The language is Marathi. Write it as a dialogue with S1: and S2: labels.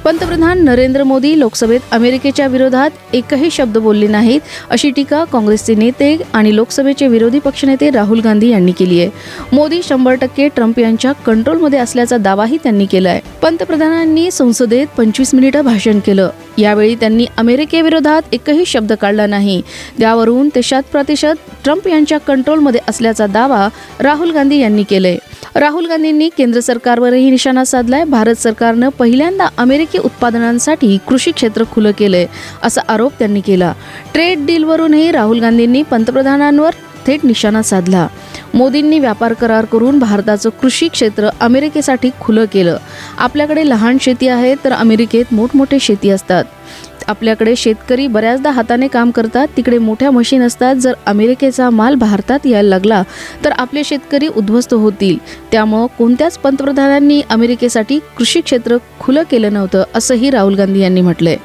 S1: पंतप्रधान नरेंद्र मोदी लोकसभेत अमेरिकेच्या विरोधात एकही शब्द बोलले नाहीत, अशी टीका काँग्रेसचे नेते आणि लोकसभेचे विरोधी पक्षनेते राहुल गांधी यांनी केली आहे. मोदी 100% ट्रम्प यांच्या कंट्रोलमध्ये असल्याचा दावाही त्यांनी केला आहे. पंतप्रधानांनी संसदेत 25 मिनिटं भाषण केलं. यावेळी त्यांनी अमेरिकेविरोधात एकही शब्द काढला नाही. त्यावरून ते 100% ट्रम्प यांच्या कंट्रोलमध्ये असल्याचा दावा राहुल गांधी यांनी केलाय. राहुल गांधींनी केंद्र सरकारवरही निशाणा साधलाय. भारत सरकारनं पहिल्यांदा अमेरिकी उत्पादनांसाठी कृषी क्षेत्र खुलं केलंय, असा आरोप त्यांनी केला. ट्रेड डीलवरूनही राहुल गांधींनी पंतप्रधानांवर थेट निशाणा साधला. मोदींनी व्यापार करार करून भारताचं कृषी क्षेत्र अमेरिकेसाठी खुलं केलं. आपल्याकडे लहान शेती आहे तर अमेरिकेत मोठमोठे शेती असतात. आपल्याकडे शेतकरी बऱ्याचदा हाताने काम करतात, तिकडे मोठ्या मशीन असतात. जर अमेरिकेचा माल भारतात यायला लागला तर आपले शेतकरी उद्ध्वस्त होतील. त्यामुळं कोणत्याच पंतप्रधानांनी अमेरिकेसाठी कृषी क्षेत्र खुलं केलं नव्हतं, असंही राहुल गांधी यांनी म्हटलंय.